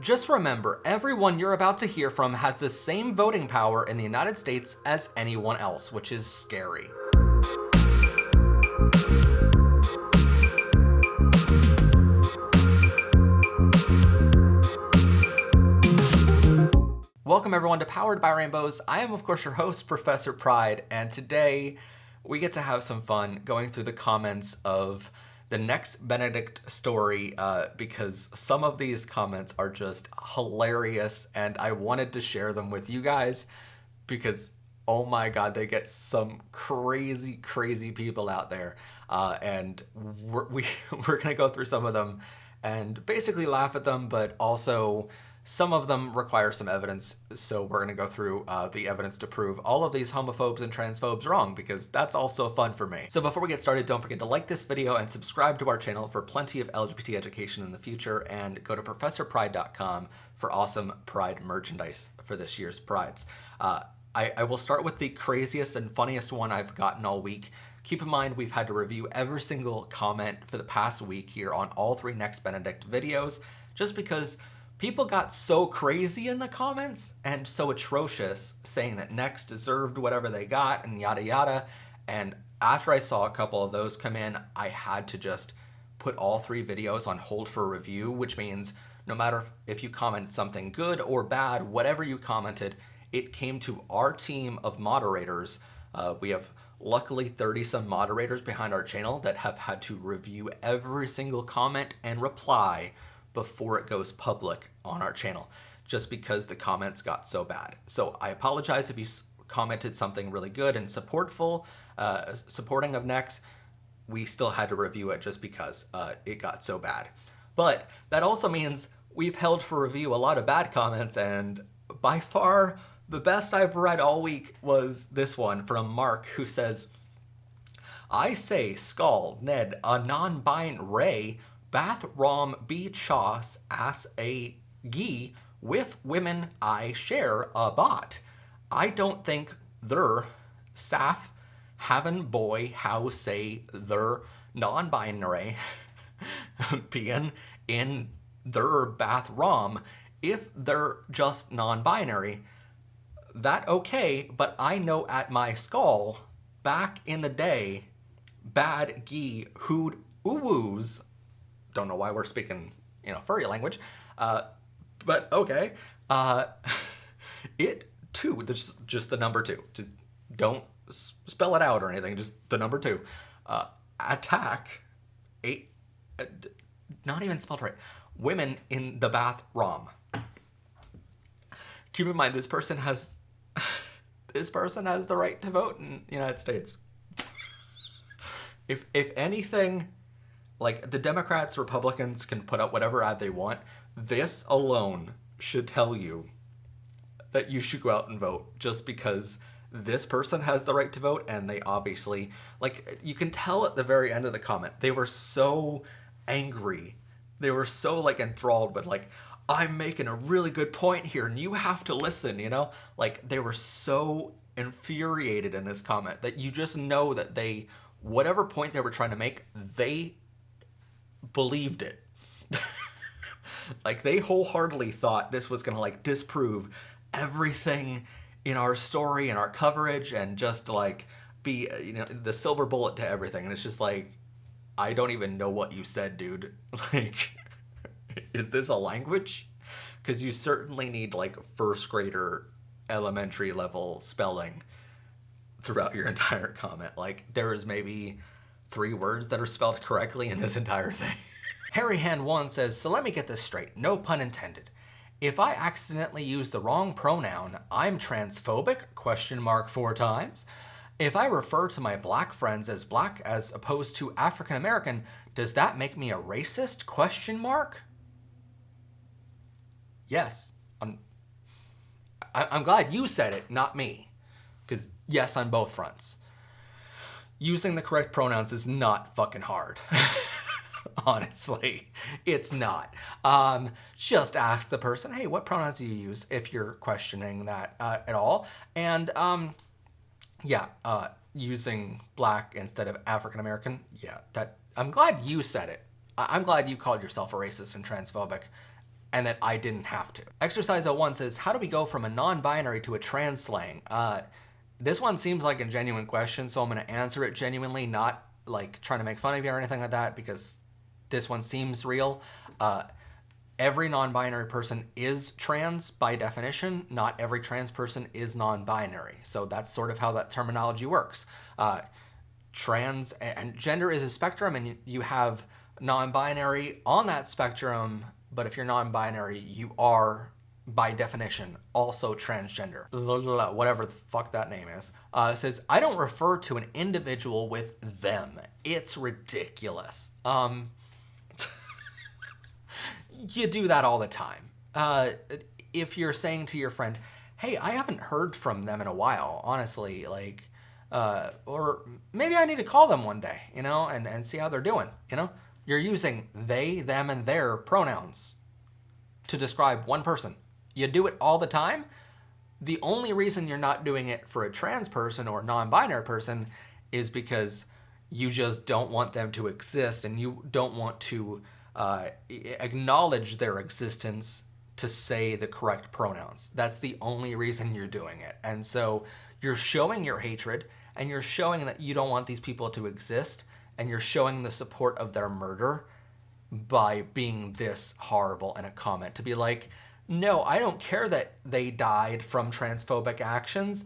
Just remember, everyone you're about to hear from has the same voting power in the United States as anyone else, which is scary. Welcome everyone to Powered by Rainbows. I am of course your host, Professor Pride, and today we get to have some fun going through the comments of the Nex Benedict story because some of these comments are just hilarious and I wanted to share them with you guys because oh my god, they get some crazy people out there, and we're gonna go through some of them and basically laugh at them, but also some of them require some evidence, so we're going to go through the evidence to prove all of these homophobes and transphobes wrong, because that's also fun for me. So before we get started, don't forget to like this video and subscribe to our channel for plenty of LGBT education in the future, and go to ProfessorPride.com for awesome Pride merchandise for this year's Prides. I will start with the craziest and funniest one I've gotten all week. Keep in mind, we've had to review every single comment for the past week here on all 3 Nex Benedict videos, just because people got so crazy in the comments and so atrocious, saying that Nex deserved whatever they got and yada yada. And after I saw a couple of those come in, I had to just put all 3 videos on hold for review, which means no matter if you comment something good or bad, whatever you commented, it came to our team of moderators. We have luckily 30-some moderators behind our channel that have had to review every single comment and reply before it goes public on our channel, just because the comments got so bad. So I apologize if you commented something really good and supporting of Nex. We still had to review it just because it got so bad. But that also means we've held for review a lot of bad comments, and by far the best I've read all week was this one from Mark, who says, "I say Skull, Ned, a non-binary Bath Rom B Chas as a Gee with women I share a bot. I don't think they're Saf having boy how say they're non-binary being in their Bath Rom. If they're just non-binary, that okay, but I know at my skull back in the day, bad Gee who'd ooh-woos." Don't know why we're speaking, furry language, but okay. It too, just the number 2. Just don't spell it out or anything. Just the number 2. Attack not even spelled right. Women in the Bath Rom. Keep in mind, this person has the right to vote in the United States. If anything. Like, the Democrats, Republicans can put up whatever ad they want. This alone should tell you that you should go out and vote, just because this person has the right to vote, and they obviously, like, you can tell at the very end of the comment, they were so angry. They were so, like, enthralled with, like, I'm making a really good point here, and you have to listen, Like, they were so infuriated in this comment that you just know that whatever point they were trying to make, they believed it. Like, they wholeheartedly thought this was gonna disprove everything in our story and our coverage, and just be the silver bullet to everything. And it's just like, I don't even know what you said, dude. Like, is this a language? Because you certainly need first grader elementary level spelling throughout your entire comment. Like, there is maybe 3 words that are spelled correctly in this entire thing. Harry Hand 1 says, "So let me get this straight, no pun intended. If I accidentally use the wrong pronoun, I'm transphobic, 4 times. If I refer to my black friends as black as opposed to African American, does that make me a racist, ? Yes. I'm glad you said it, not me. Because yes, on both fronts. Using the correct pronouns is not fucking hard. Honestly, it's not. Just ask the person, hey, what pronouns do you use, if you're questioning that at all. And using black instead of African American, I'm glad you said it. I'm glad you called yourself a racist and transphobic. and that I didn't have to. Exercise 01 says, how do we go from a non-binary to a trans slang? This one seems like a genuine question, so I'm going to answer it genuinely, not like trying to make fun of you or anything like that, because this one seems real. Every non-binary person is trans by definition. Not every trans person is non-binary. So that's sort of how that terminology works. Trans and gender is a spectrum, and you have non-binary on that spectrum, but if you're non-binary, you are, by definition, also transgender. Whatever the fuck that name is. It says, I don't refer to an individual with them. It's ridiculous. You do that all the time. If you're saying to your friend, hey, I haven't heard from them in a while, honestly, like, or maybe I need to call them one day, and see how they're doing, You're using they, them, and their pronouns to describe one person. You do it all the time. The only reason you're not doing it for a trans person or non-binary person is because you just don't want them to exist, and you don't want to acknowledge their existence to say the correct pronouns. That's the only reason you're doing it. And so you're showing your hatred, and you're showing that you don't want these people to exist, and you're showing the support of their murder by being this horrible in a comment. To be like, no, I don't care that they died from transphobic actions.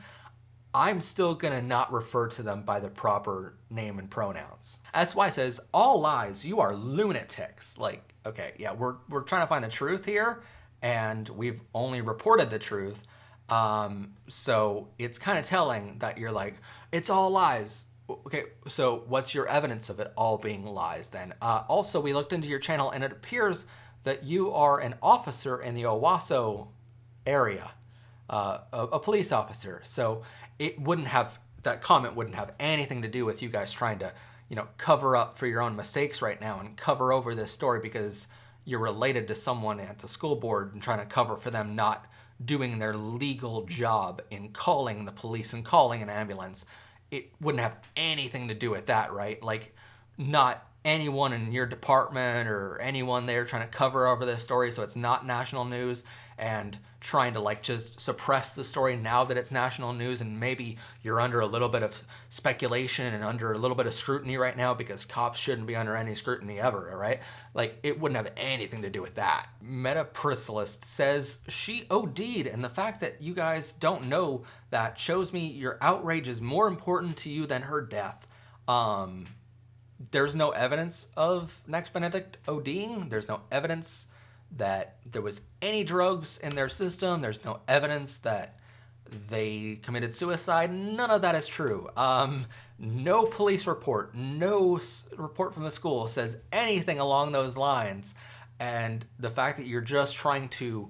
I'm still gonna not refer to them by the proper name and pronouns. SY says, all lies, you are lunatics. Like, okay, yeah, we're trying to find the truth here, and we've only reported the truth. So it's kind of telling that you're like, it's all lies. Okay, so what's your evidence of it all being lies then? Also, we looked into your channel, and it appears that you are an officer in the Owasso area, a police officer. So that comment wouldn't have anything to do with you guys trying to, cover up for your own mistakes right now and cover over this story because you're related to someone at the school board and trying to cover for them not doing their legal job in calling the police and calling an ambulance. It wouldn't have anything to do with that, right? Like, not anyone in your department or anyone there trying to cover over this story so it's not national news and trying to just suppress the story now that it's national news, and maybe you're under a little bit of speculation and under a little bit of scrutiny right now because cops shouldn't be under any scrutiny ever, right? Like, it wouldn't have anything to do with that. Metaprisalist says she OD'd, and the fact that you guys don't know that shows me your outrage is more important to you than her death. There's no evidence of Nex Benedict ODing. There's no evidence that there was any drugs in their system. There's no evidence that they committed suicide. None of that is true. No police report, no report from the school says anything along those lines. And the fact that you're just trying to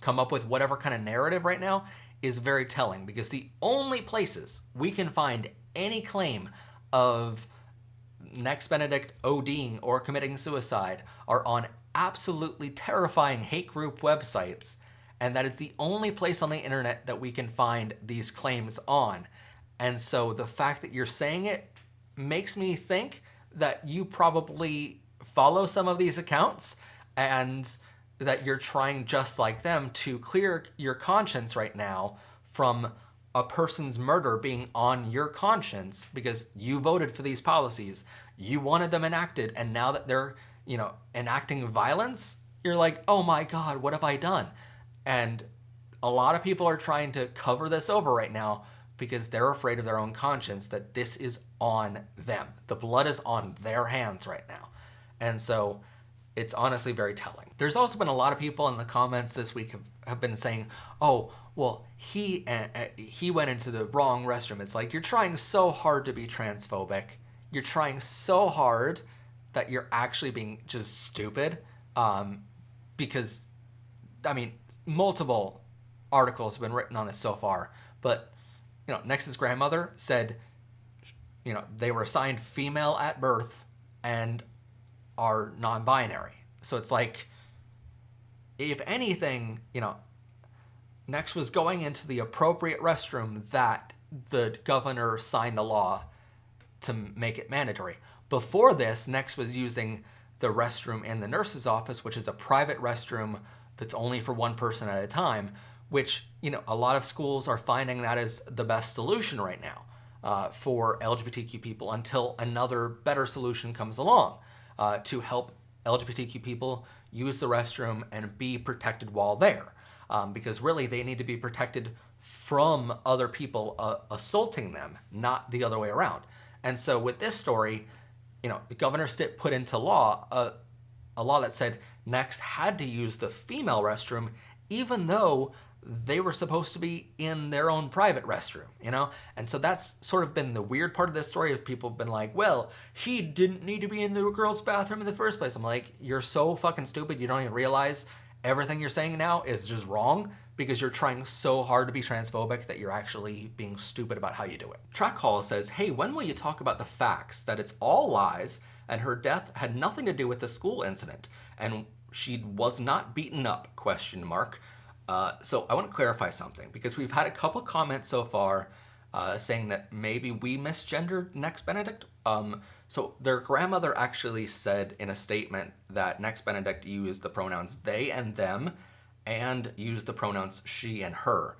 come up with whatever kind of narrative right now is very telling, because the only places we can find any claim of Nex Benedict ODing or committing suicide are on absolutely terrifying hate group websites, and that is the only place on the internet that we can find these claims on. And so the fact that you're saying it makes me think that you probably follow some of these accounts and that you're trying, just like them, to clear your conscience right now from a person's murder being on your conscience because you voted for these policies. You wanted them enacted, and now that they're, enacting violence, you're like, oh my God, what have I done? And a lot of people are trying to cover this over right now because they're afraid of their own conscience, that this is on them. The blood is on their hands right now. And so it's honestly very telling. There's also been a lot of people in the comments this week have been saying, oh, well, he went into the wrong restroom. It's like, you're trying so hard to be transphobic. You're trying so hard that you're actually being just stupid. Because, multiple articles have been written on this so far. But, Nex's grandmother said, they were assigned female at birth and are non-binary. So it's like, if anything, Nex was going into the appropriate restroom that the governor signed the law to make it mandatory. Before this, Nex was using the restroom in the nurse's office, which is a private restroom that's only for one person at a time, which, a lot of schools are finding that is the best solution right now for LGBTQ people until another better solution comes along to help LGBTQ people use the restroom and be protected while there. Because really they need to be protected from other people assaulting them, not the other way around. And so with this story, Governor Stitt put into law a law that said Nex had to use the female restroom even though they were supposed to be in their own private restroom, And so that's sort of been the weird part of this story, is people have been like, well, he didn't need to be in the girls' bathroom in the first place. I'm like, you're so fucking stupid, you don't even realize everything you're saying now is just wrong because you're trying so hard to be transphobic that you're actually being stupid about how you do it. Track Hall says, hey, when will you talk about the facts that it's all lies and her death had nothing to do with the school incident and she was not beaten up, ? So I want to clarify something, because we've had a couple comments so far saying that maybe we misgendered Nex Benedict. So their grandmother actually said in a statement that Nex Benedict used the pronouns they and them and used the pronouns she and her,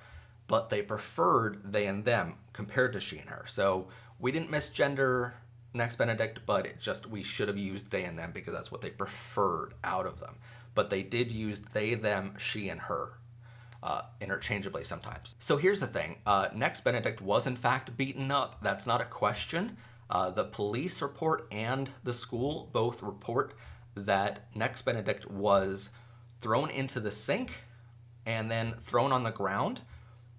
but they preferred they and them compared to she and her. So we didn't misgender Nex Benedict, but we should have used they and them because that's what they preferred out of them. But they did use they, them, she, and her interchangeably sometimes. So here's the thing. Nex Benedict was in fact beaten up. That's not a question. The police report and the school both report that Nex Benedict was thrown into the sink and then thrown on the ground,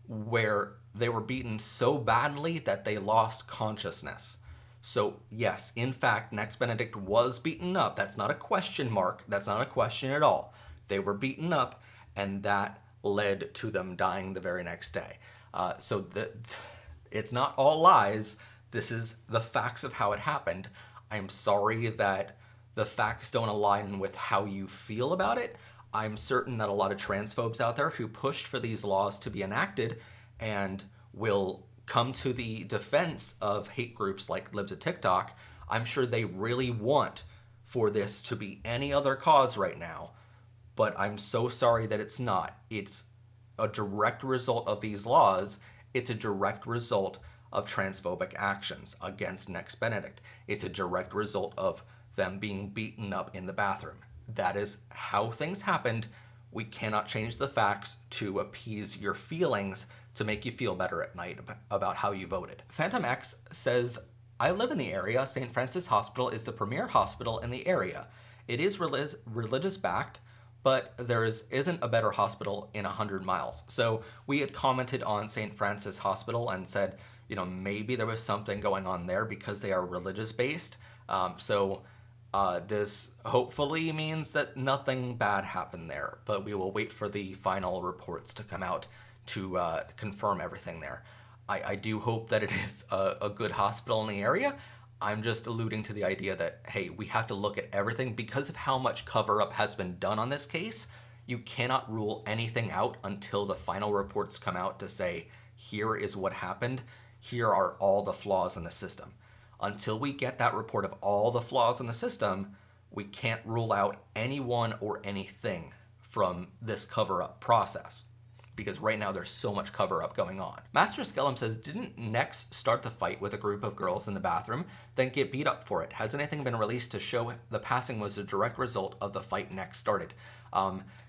where they were beaten so badly that they lost consciousness. So yes, in fact, Nex Benedict was beaten up. That's not a question . That's not a question at all. They were beaten up, and that led to them dying the very next day. So it's not all lies. This is the facts of how it happened. I'm sorry that the facts don't align with how you feel about it. I'm certain that a lot of transphobes out there who pushed for these laws to be enacted and will come to the defense of hate groups like Libs of TikTok, I'm sure they really want for this to be any other cause right now. But I'm so sorry that it's not. It's a direct result of these laws. It's a direct result of transphobic actions against Nex Benedict. It's a direct result of them being beaten up in the bathroom. That is how things happened. We cannot change the facts to appease your feelings to make you feel better at night about how you voted. Phantom X says, I live in the area. St. Francis Hospital is the premier hospital in the area. It is religious backed, but there isn't a better hospital in 100 miles. So we had commented on St. Francis Hospital and said, maybe there was something going on there because they are religious based. This hopefully means that nothing bad happened there, but we will wait for the final reports to come out to confirm everything there. I do hope that it is a good hospital in the area. I'm just alluding to the idea that, hey, we have to look at everything because of how much cover-up has been done on this case. You cannot rule anything out until the final reports come out to say, here is what happened. Here are all the flaws in the system. Until we get that report of all the flaws in the system, we can't rule out anyone or anything from this cover-up process. Because right now there's so much cover-up going on. Master Skellum says, didn't Nex start the fight with a group of girls in the bathroom, then get beat up for it? Has anything been released to show the passing was a direct result of the fight Nex started?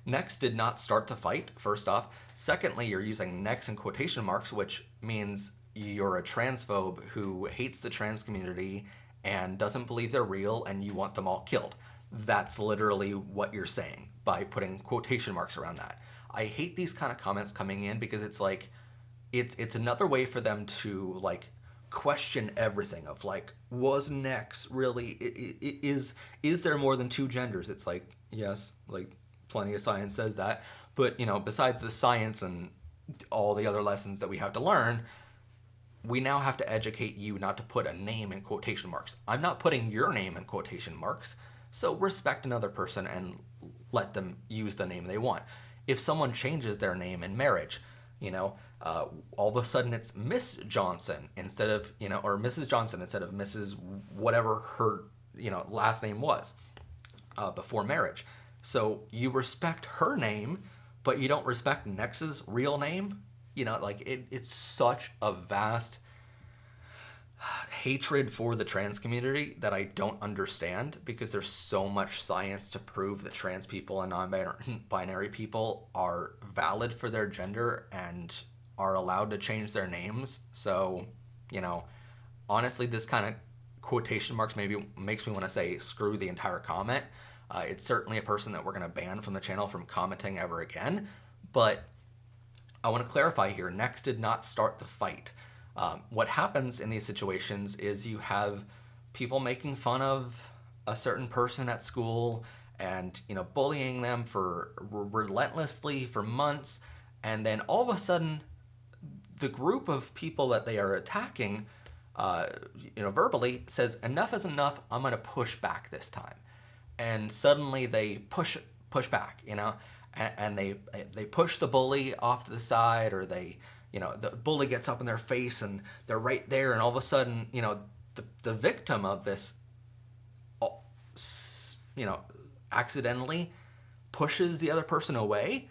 Nex did not start the fight, first off. Secondly, you're using Nex in quotation marks, which means you're a transphobe who hates the trans community and doesn't believe they're real and you want them all killed. That's literally what you're saying by putting quotation marks around that. I hate these kind of comments coming in because it's like, it's another way for them to like question everything of like, was Nex really, is there more than two genders? It's like, yes, like plenty of science says that, but besides the science and all the other lessons that we have to learn, we now have to educate you not to put a name in quotation marks. I'm not putting your name in quotation marks, so respect another person and let them use the name they want. If someone changes their name in marriage, all of a sudden it's Miss Johnson instead of, or Mrs. Johnson instead of Mrs. whatever her, last name was. before marriage. So you respect her name, but you don't respect Nex's real name. You know, like it's such a vast hatred for the trans community that I don't understand, because there's so much science to prove that trans people and non-binary people are valid for their gender and are allowed to change their names. So, you know, honestly, this kind of quotation marks maybe makes me want to say screw the entire comment. It's certainly a person that we're going to ban from the channel from commenting ever again. But I want to clarify here, Nex did not start the fight. What happens in these situations is you have people making fun of a certain person at school and, you know, bullying them for relentlessly for months. And then all of a sudden, the group of people that they are attacking, you know, verbally says, enough is enough, I'm going to push back this time. And suddenly they push back, you know, and they push the bully off to the side, or they, you know, the bully gets up in their face and they're right there, and all of a sudden, you know, the victim of this, you know, accidentally pushes the other person away,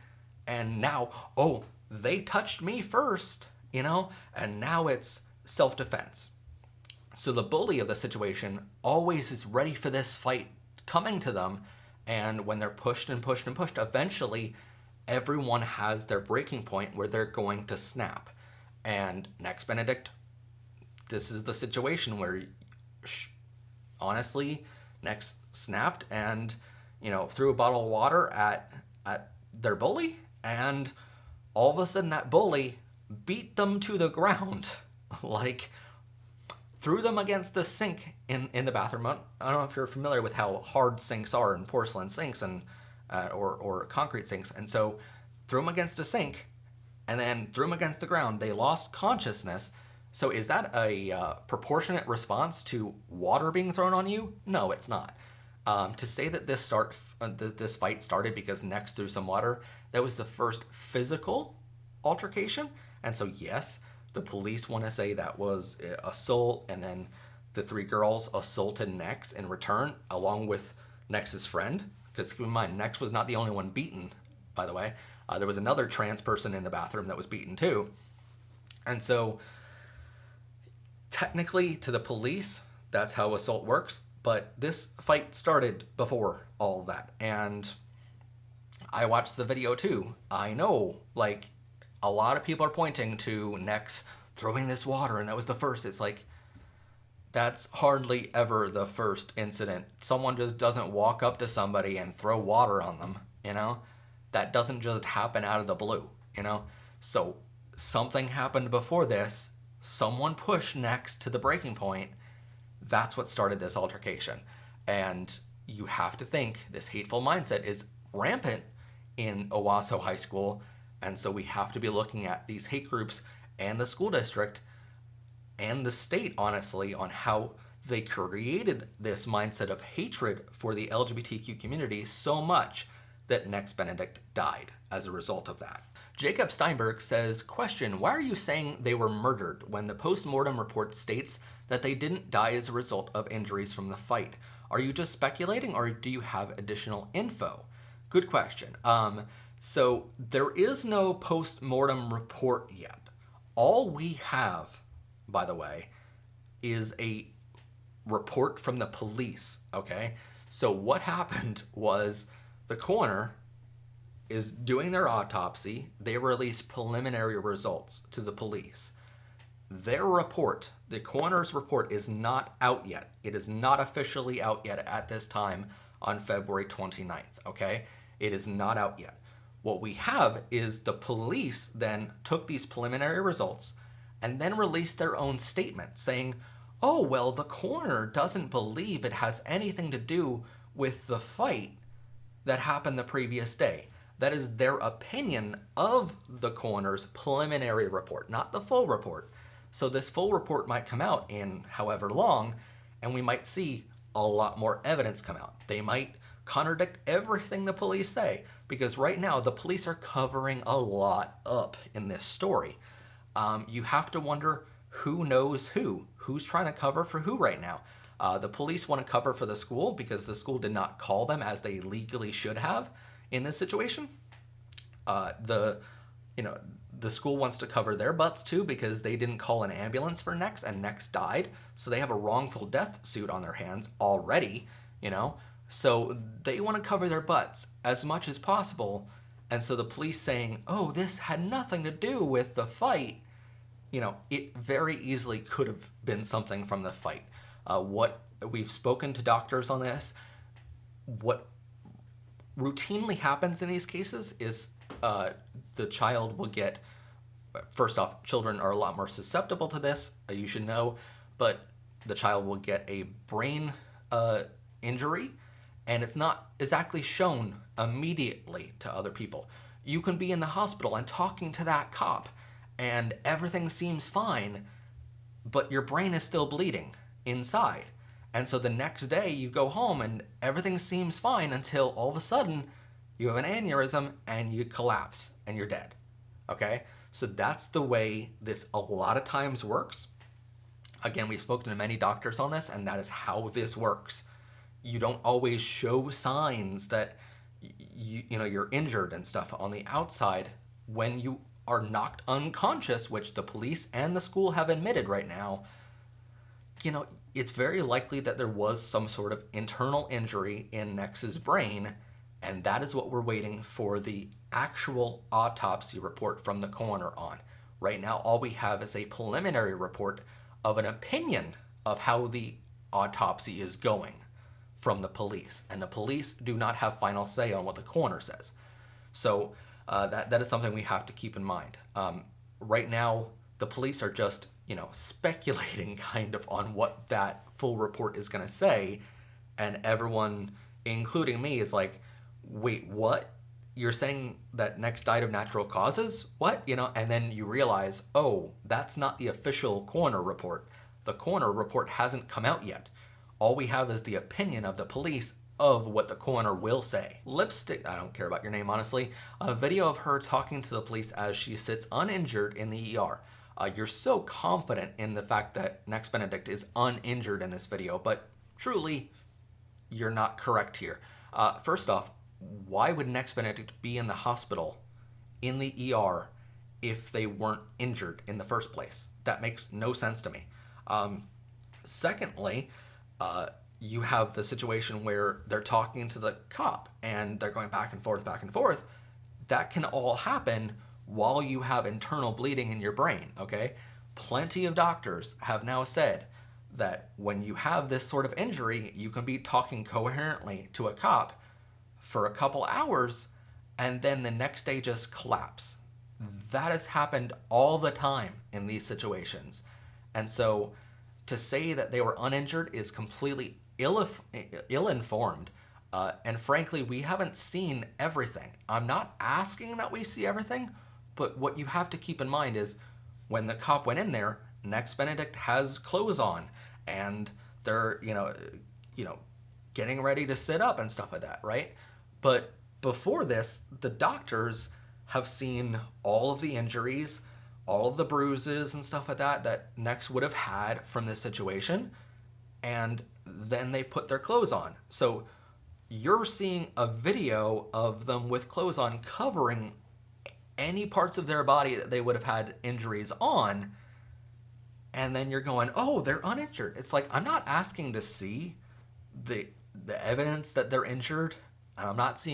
and now, oh, they touched me first, you know, and now it's self-defense. So the bully of the situation always is ready for this fight coming to them, and when they're pushed and pushed and pushed, eventually everyone has their breaking point where they're going to snap. And Nex Benedict, this is the situation where, honestly, Nex snapped and, you know, threw a bottle of water at their bully, and all of a sudden that bully beat them to the ground, like threw them against the sink in the bathroom. I don't know if you're familiar with how hard sinks are, in porcelain sinks and or concrete sinks. And so threw them against a sink and then threw them against the ground. They lost consciousness. So is that a proportionate response to water being thrown on you? No, it's not. To say that this fight started because Nex threw some water, that was the first physical altercation. And so yes, the police want to say that was assault, and then the three girls assaulted Nex in return, along with Nex's friend. Because keep in mind, Nex was not the only one beaten, by the way. There was another trans person in the bathroom that was beaten too. And so, technically, to the police, that's how assault works. But this fight started before all of that. And I watched the video too. I know, like, a lot of people are pointing to Nex throwing this water, and that was the first. It's like, that's hardly ever the first incident. Someone just doesn't walk up to somebody and throw water on them, you know? That doesn't just happen out of the blue, you know? So something happened before this. Someone pushed Nex to the breaking point. That's what started this altercation. And you have to think this hateful mindset is rampant in Owasso High School. And so we have to be looking at these hate groups and the school district and the state, honestly, on how they created this mindset of hatred for the LGBTQ community so much that Nex Benedict died as a result of that. Jacob Steinberg says, question, why are you saying they were murdered when the post-mortem report states that they didn't die as a result of injuries from the fight? Are you just speculating, or do you have additional info? Good question. So there is no post-mortem report yet. All we have, by the way, is a report from the police, okay? So what happened was the coroner is doing their autopsy. They release preliminary results to the police. Their report, the coroner's report, is not out yet. It is not officially out yet at this time on February 29th, okay? It is not out yet. What we have is the police then took these preliminary results and then released their own statement saying, oh, well, the coroner doesn't believe it has anything to do with the fight that happened the previous day. That is their opinion of the coroner's preliminary report, not the full report. So this full report might come out in however long, and we might see a lot more evidence come out. They might contradict everything the police say, because right now the police are covering a lot up in this story. You have to wonder who knows who's trying to cover for who right now. The police want to cover for the school because the school did not call them as they legally should have in this situation. The school wants to cover their butts too because they didn't call an ambulance for Nex and Nex died. So they have a wrongful death suit on their hands already, So they want to cover their butts as much as possible. And so the police saying, oh, this had nothing to do with the fight, it very easily could have been something from the fight. What we've spoken to doctors on this, what routinely happens in these cases is the child will get, first off, children are a lot more susceptible to this, you should know, but the child will get a brain injury, and it's not exactly shown immediately to other people. You can be in the hospital and talking to that cop, and everything seems fine, but your brain is still bleeding inside. And so the next day you go home and everything seems fine until all of a sudden you have an aneurysm and you collapse and you're dead. Okay? So that's the way this a lot of times works. Again, we've spoken to many doctors on this, and that is how this works. You don't always show signs that you're injured and stuff on the outside when you are knocked unconscious, which the police and the school have admitted right now. It's very likely that there was some sort of internal injury in Nex's brain, and that is what we're waiting for the actual autopsy report from the coroner on. Right now, all we have is a preliminary report of an opinion of how the autopsy is going from the police, and the police do not have final say on what the coroner says. So that is something we have to keep in mind. Right now, the police are just, speculating kind of on what that full report is going to say, and everyone, including me, is like, wait, what? You're saying that Nex died of natural causes? What? And then you realize, oh, that's not the official coroner report. The coroner report hasn't come out yet. All we have is the opinion of the police of what the coroner will say. Lipstick, I don't care about your name, honestly. A video of her talking to the police as she sits uninjured in the ER. You're so confident in the fact that Nex Benedict is uninjured in this video, but truly, you're not correct here. First off, why would Nex Benedict be in the hospital in the ER if they weren't injured in the first place? That makes no sense to me. Secondly, you have the situation where they're talking to the cop and they're going back and forth, back and forth. That can all happen while you have internal bleeding in your brain, okay? Plenty of doctors have now said that when you have this sort of injury, you can be talking coherently to a cop for a couple hours and then the next day just collapse. That has happened all the time in these situations. And so to say that they were uninjured is completely ill-informed. And frankly, we haven't seen everything. I'm not asking that we see everything, but what you have to keep in mind is when the cop went in there, Nex Benedict has clothes on and they're, getting ready to sit up and stuff like that, right? But before this, the doctors have seen all of the injuries, all of the bruises and stuff like that Nex would have had from this situation, and then they put their clothes on. So you're seeing a video of them with clothes on covering any parts of their body that they would have had injuries on, and then you're going, oh, they're uninjured. It's like, I'm not asking to see the evidence that they're injured. I'm not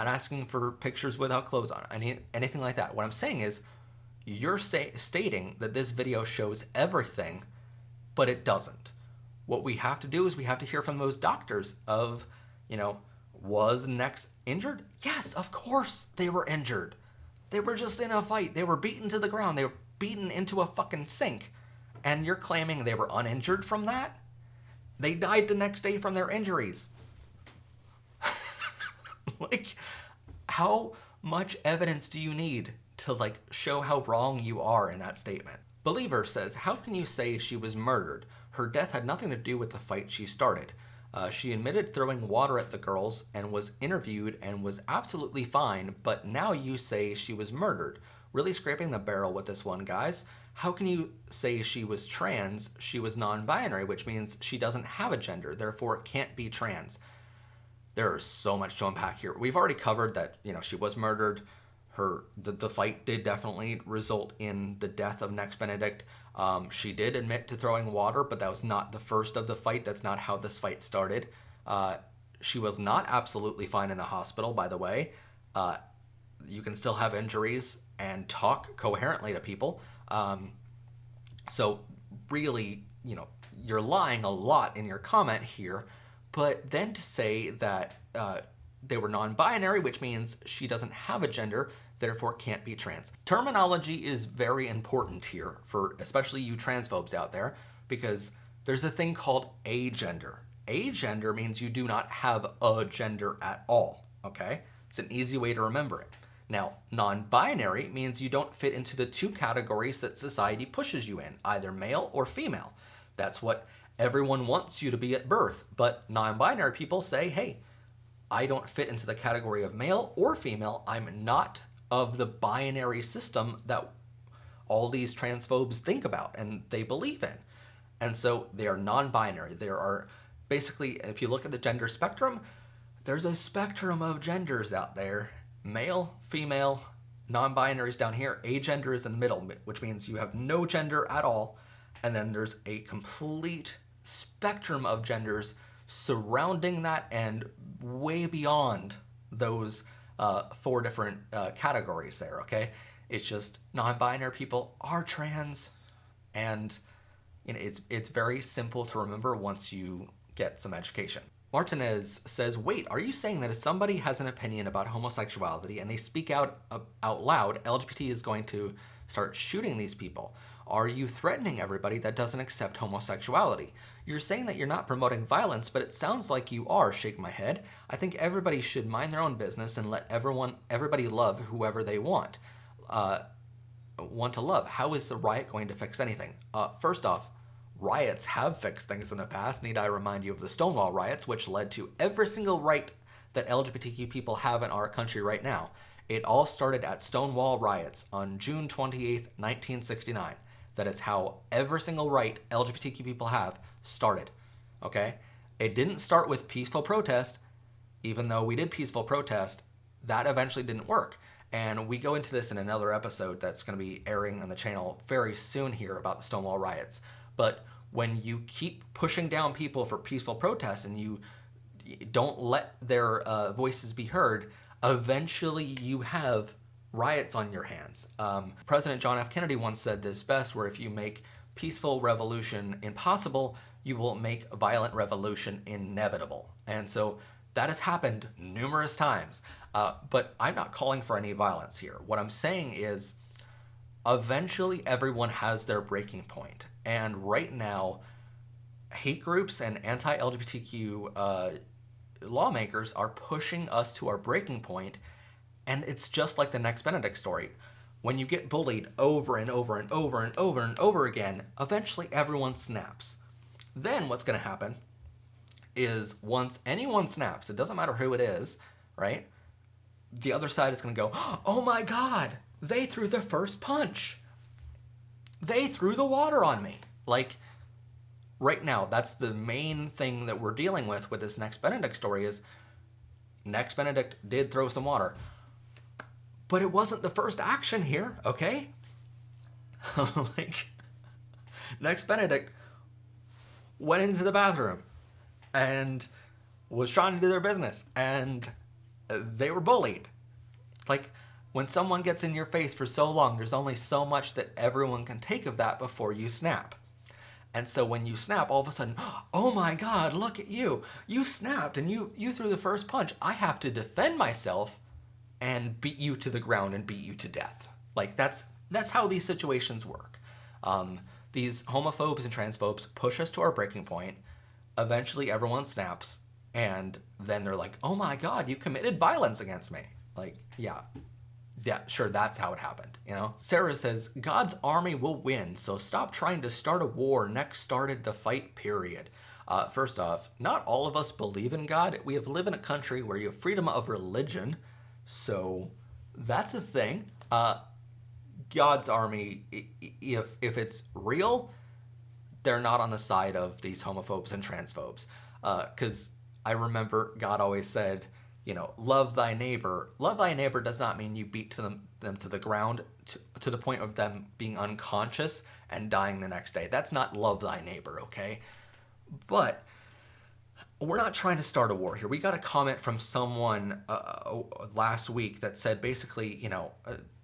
asking for pictures without clothes on, anything like that. What I'm saying is, you're stating that this video shows everything, but it doesn't. What we have to do is we have to hear from those doctors of, was Nex injured? Yes, of course they were injured. They were just in a fight. They were beaten to the ground. They were beaten into a fucking sink. And you're claiming they were uninjured from that? They died the next day from their injuries. Like, how much evidence do you need to, show how wrong you are in that statement? Believer says, how can you say she was murdered? Her death had nothing to do with the fight she started. She admitted throwing water at the girls and was interviewed and was absolutely fine, but now you say she was murdered. Really scraping the barrel with this one, guys. How can you say she was trans? She was non-binary, which means she doesn't have a gender, therefore it can't be trans. There's so much to unpack here. We've already covered that, she was murdered. The fight did definitely result in the death of Nex Benedict. She did admit to throwing water, but that was not the first of the fight. That's not how this fight started. She was not absolutely fine in the hospital, by the way. You can still have injuries and talk coherently to people. So really, you're lying a lot in your comment here. But then to say that they were non-binary, which means she doesn't have a gender, therefore can't be trans. Terminology is very important here for especially you transphobes out there, because there's a thing called agender. Agender means you do not have a gender at all, okay? It's an easy way to remember it. Now, non-binary means you don't fit into the two categories that society pushes you in, either male or female. That's what everyone wants you to be at birth, but non-binary people say, hey, I don't fit into the category of male or female. I'm not of the binary system that all these transphobes think about and they believe in. And so they are non-binary. There are basically, if you look at the gender spectrum, there's a spectrum of genders out there. Male, female, non-binaries down here. Agender is in the middle, which means you have no gender at all. And then there's a complete spectrum of genders surrounding that and way beyond those four different categories there, okay? It's just non-binary people are trans, and it's very simple to remember once you get some education. Martinez says, wait, are you saying that if somebody has an opinion about homosexuality and they speak out loud, LGBT is going to start shooting these people? Are you threatening everybody that doesn't accept homosexuality? You're saying that you're not promoting violence, but it sounds like you are. Shake my head. I think everybody should mind their own business and let everybody love whoever they want to love. How is the riot going to fix anything? First off, riots have fixed things in the past. Need I remind you of the Stonewall riots, which led to every single right that LGBTQ people have in our country right now. It all started at Stonewall riots on June 28th, 1969. That is how every single right LGBTQ people have started, okay? It didn't start with peaceful protest, even though we did peaceful protest. That eventually didn't work. And we go into this in another episode that's going to be airing on the channel very soon here about the Stonewall riots. But when you keep pushing down people for peaceful protest and you don't let their voices be heard, eventually you have riots on your hands. President John F. Kennedy once said this best, where if you make peaceful revolution impossible, you will make violent revolution inevitable. And so that has happened numerous times. But I'm not calling for any violence here. What I'm saying is eventually everyone has their breaking point. And right now, hate groups and anti-LGBTQ lawmakers are pushing us to our breaking point. And it's just like the Nex Benedict story. When you get bullied over and over and over and over and over again, eventually everyone snaps. Then what's going to happen is once anyone snaps, it doesn't matter who it is, right? The other side is going to go, oh my God, they threw the first punch. They threw the water on me. Like, right now, that's the main thing that we're dealing with this Nex Benedict story is Nex Benedict did throw some water. But it wasn't the first action here, okay? Like, Nex Benedict went into the bathroom and was trying to do their business, and they were bullied. Like, when someone gets in your face for so long, there's only so much that everyone can take of that before you snap. And so when you snap, all of a sudden, oh my God, look at you. You snapped and you threw the first punch. I have to defend myself and beat you to the ground and beat you to death. Like, that's how these situations work. These homophobes and transphobes push us to our breaking point. Eventually everyone snaps, and then they're like, oh my God, you committed violence against me. Like, yeah, sure, that's how it happened, you know? Sarah says, God's army will win, so stop trying to start a war. Nex started the fight, period. First off, not all of us believe in God. We live in a country where you have freedom of religion, so that's a thing. God's army, if it's real, they're not on the side of these homophobes and transphobes. Because I remember God always said, love thy neighbor. Love thy neighbor does not mean you beat them to the ground to the point of them being unconscious and dying the next day. That's not love thy neighbor, okay? But we're not trying to start a war here. We got a comment from someone last week that said basically,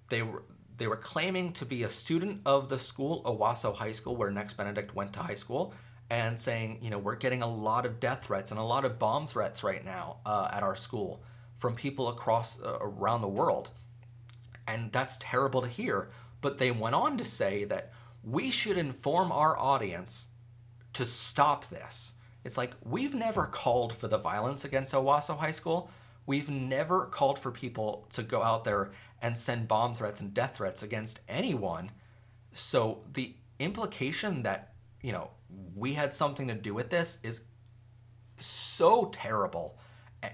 they were claiming to be a student of the school, Owasso High School, where Nex Benedict went to high school, and saying, we're getting a lot of death threats and a lot of bomb threats right now at our school from people across around the world. And that's terrible to hear. But they went on to say that we should inform our audience to stop this. It's like, we've never called for the violence against Owasso High School. We've never called for people to go out there and send bomb threats and death threats against anyone. So the implication that, we had something to do with this is so terrible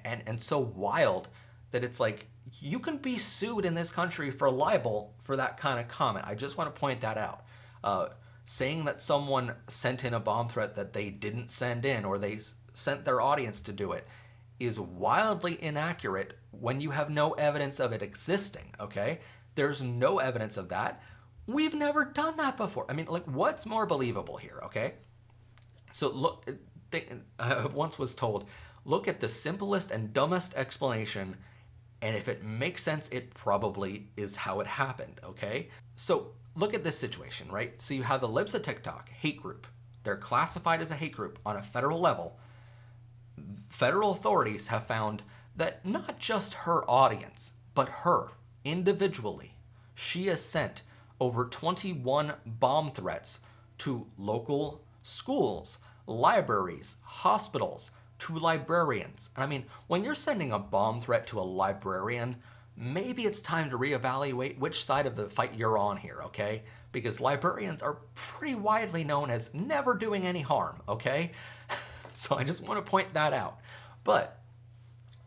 and so wild that it's like, you can be sued in this country for libel for that kind of comment. I just want to point that out. Saying that someone sent in a bomb threat that they didn't send in, or they sent their audience to do it, is wildly inaccurate when you have no evidence of it existing, okay? There's no evidence of that. We've never done that before. I mean, what's more believable here, okay? So look, I once was told, look at the simplest and dumbest explanation, and if it makes sense, it probably is how it happened, okay? So look at this situation, right? So you have the Libs of TikTok hate group. They're classified as a hate group on a federal level. Federal authorities have found that not just her audience, but her individually, she has sent over 21 bomb threats to local schools, libraries, hospitals, to librarians. I mean, when you're sending a bomb threat to a librarian, maybe it's time to reevaluate which side of the fight you're on here, okay? Because librarians are pretty widely known as never doing any harm, okay? So I just want to point that out. But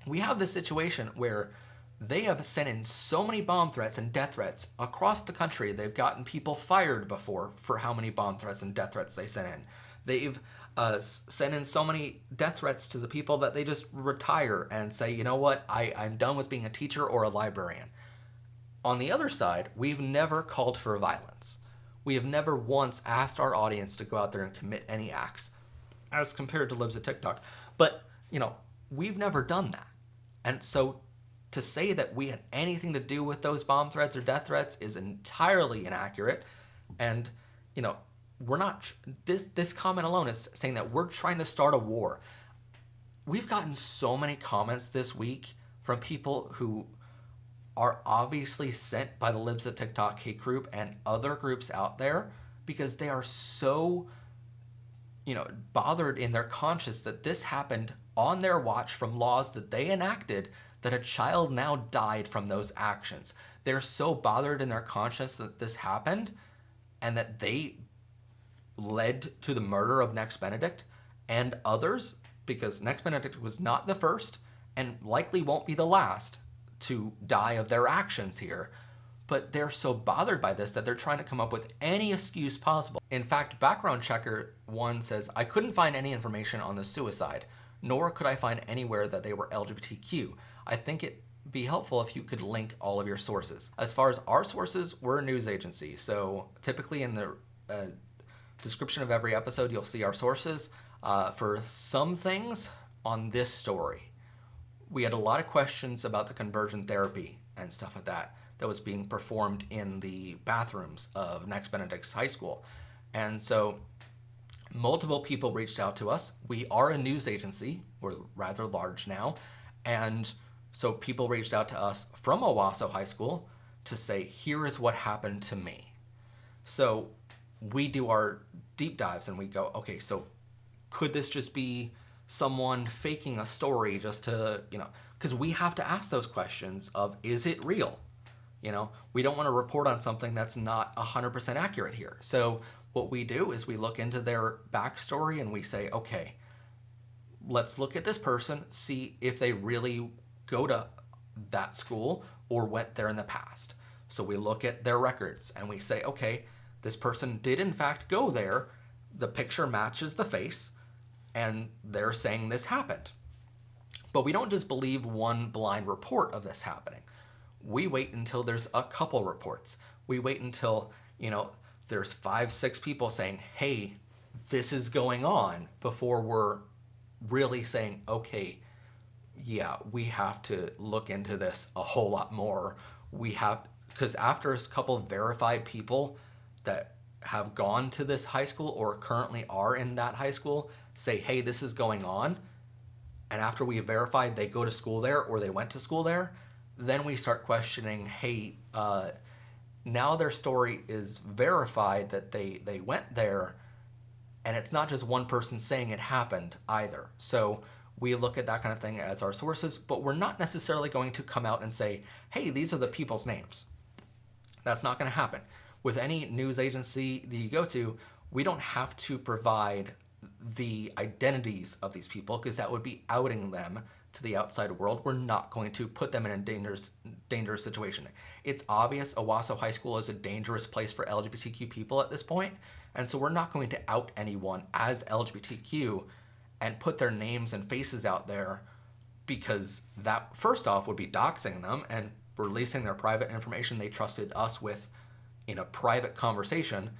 we have this situation where they have sent in so many bomb threats and death threats across the country. They've gotten people fired before for how many bomb threats and death threats they sent in. They've sent in so many death threats to the people that they just retire and say, you know what, I'm done with being a teacher or a librarian. On the other side, we've never called for violence. We have never once asked our audience to go out there and commit any acts, as compared to Libs of TikTok. But, we've never done that. And so to say that we had anything to do with those bomb threats or death threats is entirely inaccurate. And, we're not, this comment alone is saying that we're trying to start a war. We've gotten so many comments this week from people who are obviously sent by the Libs of TikTok hate group and other groups out there because they are so, bothered in their conscience that this happened on their watch from laws that they enacted, that a child now died from those actions. They're so bothered in their conscience that this happened and that they led to the murder of Nex Benedict and others, because Nex Benedict was not the first and likely won't be the last to die of their actions here. But they're so bothered by this that they're trying to come up with any excuse possible. In fact, Background Checker 1 says, I couldn't find any information on the suicide, nor could I find anywhere that they were LGBTQ. I think it'd be helpful if you could link all of your sources. As far as our sources, we're a news agency, so typically in the description of every episode, you'll see our sources. For some things on this story, we had a lot of questions about the conversion therapy and stuff like that was being performed in the bathrooms of Nex Benedict's high school. And so multiple people reached out to us. We are a news agency. We're rather large now. And so people reached out to us from Owasso High School to say, here is what happened to me. So we do our deep dives and we go, okay, so could this just be someone faking a story just to, because we have to ask those questions of, is it real? We don't want to report on something that's not 100% accurate here. So what we do is we look into their backstory and we say, okay, let's look at this person, see if they really go to that school or went there in the past. So we look at their records and we say, okay, this person did in fact go there. The picture matches the face, and they're saying this happened. But we don't just believe one blind report of this happening. We wait until there's a couple reports. We wait until, there's 5-6 people saying, hey, this is going on, before we're really saying, okay, yeah, we have to look into this a whole lot more. Because after a couple of verified people that have gone to this high school or currently are in that high school say, hey, this is going on, and after we have verified they go to school there or they went to school there, then we start questioning, hey, now their story is verified that they went there, and it's not just one person saying it happened either. So we look at that kind of thing as our sources, but we're not necessarily going to come out and say, hey, these are the people's names. That's not going to happen. With any news agency that you go to, we don't have to provide the identities of these people, because that would be outing them to the outside world. We're not going to put them in a dangerous situation. It's obvious Owasso High School is a dangerous place for LGBTQ people at this point, and so we're not going to out anyone as LGBTQ and put their names and faces out there, because that, first off, would be doxing them and releasing their private information they trusted us with in a private conversation.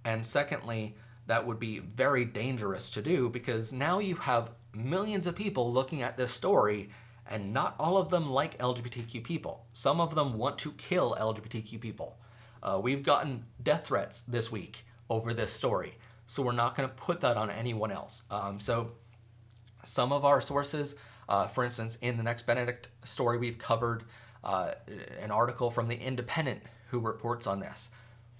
And secondly, that would be very dangerous to do, because now you have millions of people looking at this story, and not all of them like LGBTQ people. Some of them want to kill LGBTQ people. We've gotten death threats this week over this story, so we're not going to put that on anyone else. So some of our sources, for instance, in the Nex Benedict story, we've covered an article from The Independent who reports on this.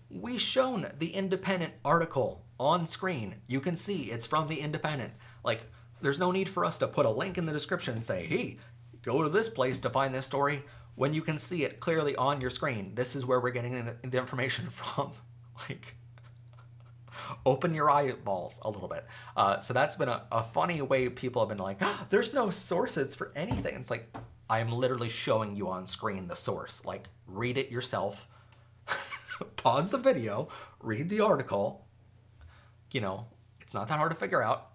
We've shown The Independent article on screen. You can see it's from The Independent. Like, there's no need for us to put a link in the description and say, hey, go to this place to find this story, when you can see it clearly on your screen. This is where we're getting the information from. Like, open your eyeballs a little bit. So that's been a funny way people have been like, there's no sources for anything. It's like, I'm literally showing you on screen the source. Like, read it yourself. Pause the video, read the article. It's not that hard to figure out.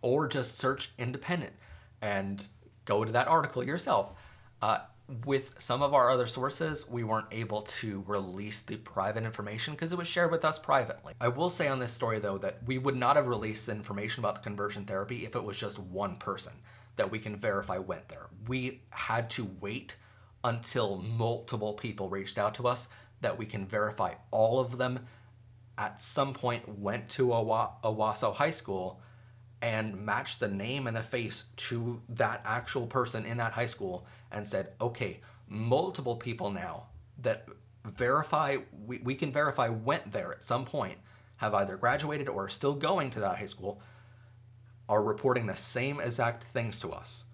Or just search Independent and go to that article yourself. With some of our other sources, we weren't able to release the private information because it was shared with us privately. I will say on this story, though, that we would not have released the information about the conversion therapy if it was just one person that we can verify went there. We had to wait until multiple people reached out to us that we can verify all of them at some point went to Owasso High School and matched the name and the face to that actual person in that high school and said, okay, multiple people now that we can verify went there at some point, have either graduated or are still going to that high school, are reporting the same exact things to us.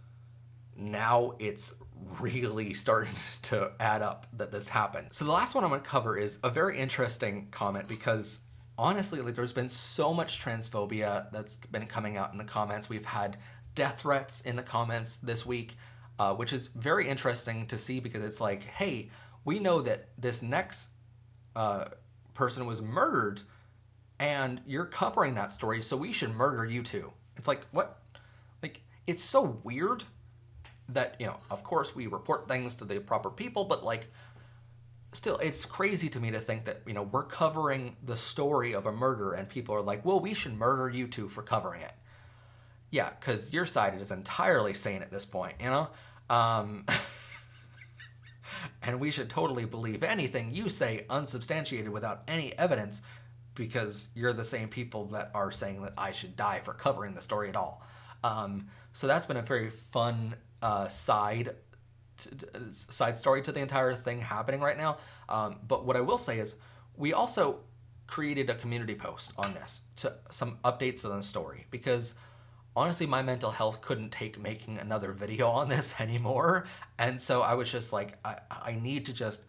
Now it's really starting to add up that this happened. So the last one I'm going to cover is a very interesting comment, because honestly, there's been so much transphobia that's been coming out in the comments. We've had death threats in the comments this week, which is very interesting to see, because it's like, hey, we know that this next person was murdered and you're covering that story, so we should murder you too. It's like, what? Like, it's so weird that, of course we report things to the proper people, but like, still, it's crazy to me to think that, we're covering the story of a murder and people are like, well, we should murder you too for covering it. Yeah, because your side is entirely sane at this point, and we should totally believe anything you say unsubstantiated without any evidence, because you're the same people that are saying that I should die for covering the story at all. So that's been a very fun side story to the entire thing happening right now. But what I will say is, we also created a community post on this, to some updates on the story, because honestly, my mental health couldn't take making another video on this anymore. And so I was just like, I need to just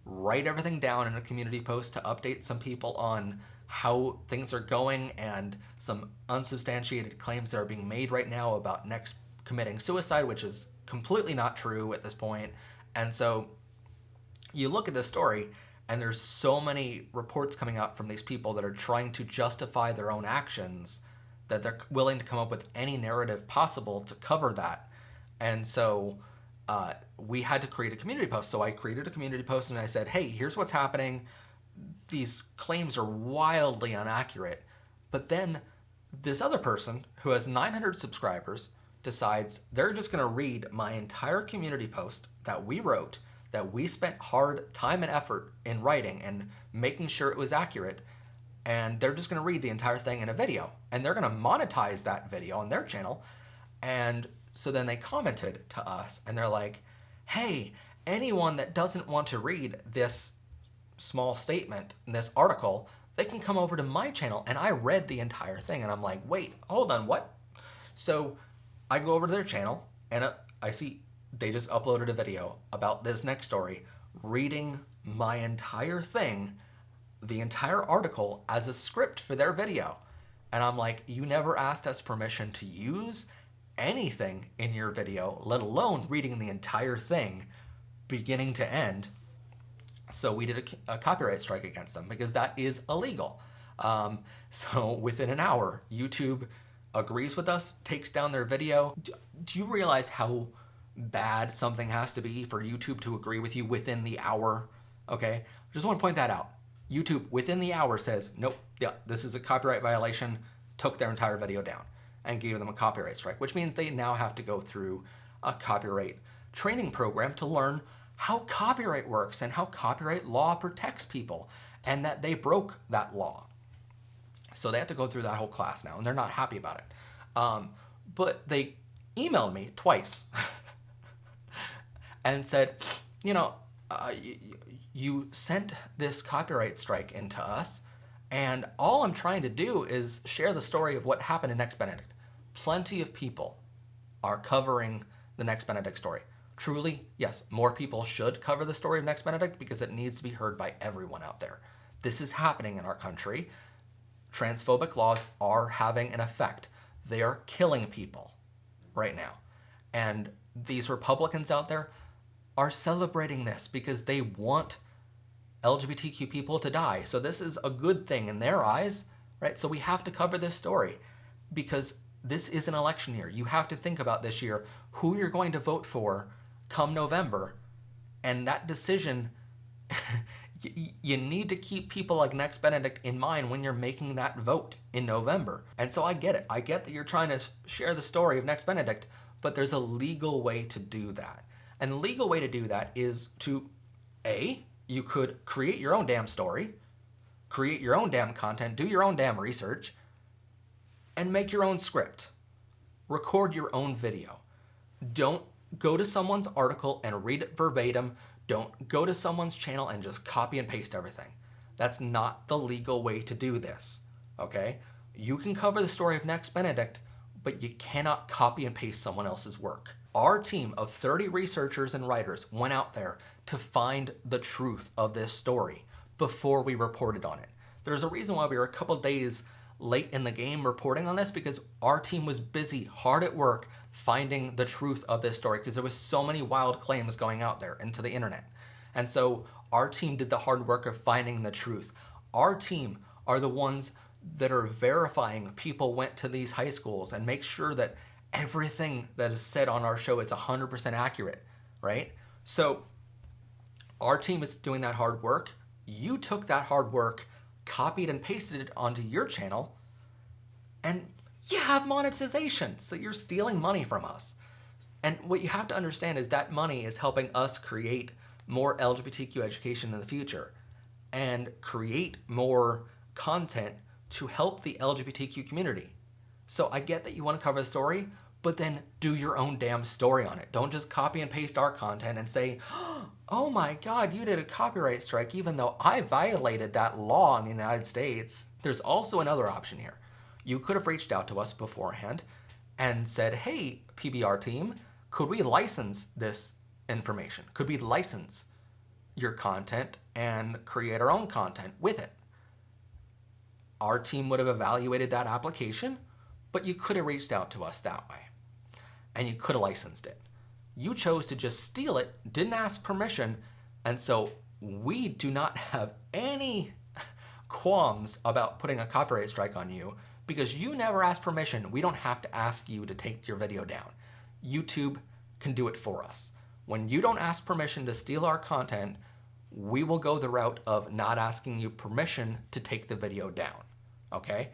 write everything down in a community post to update some people on how things are going and some unsubstantiated claims that are being made right now about Nex committing suicide, which is completely not true at this point. And so you look at this story, and there's so many reports coming out from these people that are trying to justify their own actions that they're willing to come up with any narrative possible to cover that. And so we had to create a community post. So I created a community post and I said, hey, here's what's happening. These claims are wildly inaccurate. But then this other person who has 900 subscribers decides they're just going to read my entire community post that we wrote, that we spent hard time and effort in writing and making sure it was accurate. And they're just going to read the entire thing in a video. And they're going to monetize that video on their channel. And so then they commented to us and they're like, hey, anyone that doesn't want to read this small statement in this article, they can come over to my channel. And I read the entire thing and I'm like, wait, hold on, what? So I go over to their channel and I see they just uploaded a video about this next story, reading my entire thing, the entire article as a script for their video. And I'm like, you never asked us permission to use anything in your video, let alone reading the entire thing beginning to end. So we did a copyright strike against them because that is illegal. So within an hour, YouTube agrees with us, takes down their video. Do you realize how bad something has to be for YouTube to agree with you within the hour? Okay, just want to point that out. YouTube within the hour says, nope, yeah, this is a copyright violation, took their entire video down and gave them a copyright strike, which means they now have to go through a copyright training program to learn how copyright works and how copyright law protects people and that they broke that law. So they have to go through that whole class now and they're not happy about it. But they emailed me twice and said, you know, you sent this copyright strike into us, and all I'm trying to do is share the story of what happened in Nex Benedict. Plenty of people are covering the Nex Benedict story. Truly, yes, more people should cover the story of Nex Benedict because it needs to be heard by everyone out there. This is happening in our country. Transphobic laws are having an effect. They are killing people right now. And these Republicans out there are celebrating this because they want LGBTQ people to die. So this is a good thing in their eyes, right? So we have to cover this story because this is an election year. You have to think about this year who you're going to vote for come November. And that decision, you need to keep people like Nex Benedict in mind when you're making that vote in November. And so I get it. I get that you're trying to share the story of Nex Benedict, but there's a legal way to do that. And the legal way to do that is to, A, you could create your own damn story, create your own damn content, do your own damn research, and make your own script. Record your own video. Don't go to someone's article and read it verbatim. Don't go to someone's channel and just copy and paste everything. That's not the legal way to do this, okay? You can cover the story of Nex Benedict, but you cannot copy and paste someone else's work. Our team of 30 researchers and writers went out there to find the truth of this story before we reported on it. There's a reason why we were a couple days late in the game reporting on this, because our team was busy, hard at work, finding the truth of this story because there was so many wild claims going out there into the internet. And so our team did the hard work of finding the truth. Our team are the ones that are verifying people went to these high schools and make sure that everything that is said on our show is 100% accurate, right? So our team is doing that hard work. You took that hard work, copied and pasted it onto your channel, and you have monetization. So you're stealing money from us. And what you have to understand is that money is helping us create more LGBTQ education in the future and create more content to help the LGBTQ community. So I get that you want to cover the story, but then do your own damn story on it. Don't just copy and paste our content and say, oh my God, you did a copyright strike even though I violated that law in the United States. There's also another option here. You could have reached out to us beforehand and said, hey, PBR team, could we license this information? Could we license your content and create our own content with it. Our team would have evaluated that application, but you could have reached out to us that way. And you could have licensed it. You chose to just steal it, didn't ask permission, and so we do not have any qualms about putting a copyright strike on you because you never asked permission. We don't have to ask you to take your video down. YouTube can do it for us. When you don't ask permission to steal our content, we will go the route of not asking you permission to take the video down. Okay?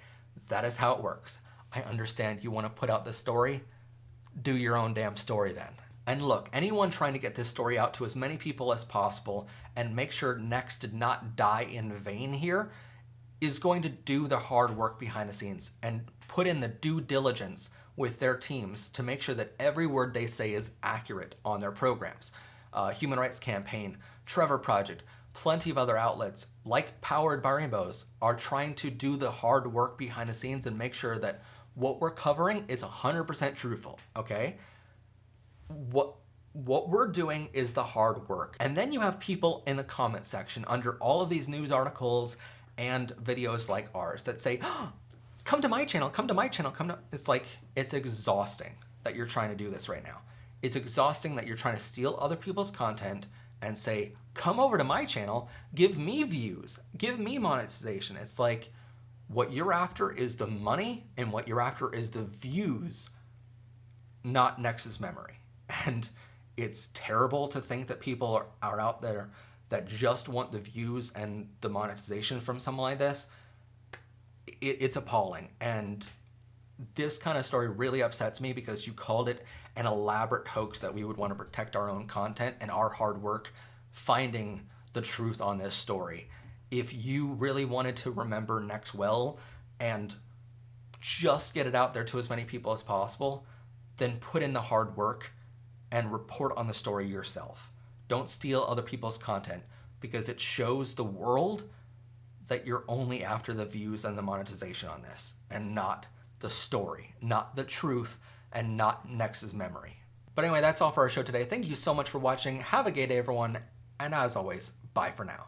That is how it works. I understand you want to put out this story. Do your own damn story then. And look, anyone trying to get this story out to as many people as possible and make sure Nex did not die in vain here is going to do the hard work behind the scenes and put in the due diligence with their teams to make sure that every word they say is accurate on their programs. Human Rights Campaign, Trevor Project, plenty of other outlets like Powered by Rainbows are trying to do the hard work behind the scenes and make sure that what we're covering is 100% truthful, okay? What we're doing is the hard work. And then you have people in the comment section under all of these news articles and videos like ours that say, oh, come to my channel, come to my channel, come to... It's like, it's exhausting that you're trying to do this right now. It's exhausting that you're trying to steal other people's content and say, come over to my channel, give me views, give me monetization. It's like, what you're after is the money and what you're after is the views, not Nex's memory. And it's terrible to think that people are out there that just want the views and the monetization from someone like this. It's appalling. And this kind of story really upsets me because you called it an elaborate hoax that we would want to protect our own content and our hard work finding the truth on this story. If you really wanted to remember Nex well and just get it out there to as many people as possible, then put in the hard work and report on the story yourself. Don't steal other people's content because it shows the world that you're only after the views and the monetization on this and not the story, not the truth, and not Nex's memory. But anyway, that's all for our show today. Thank you so much for watching. Have a gay day, everyone. And as always, bye for now.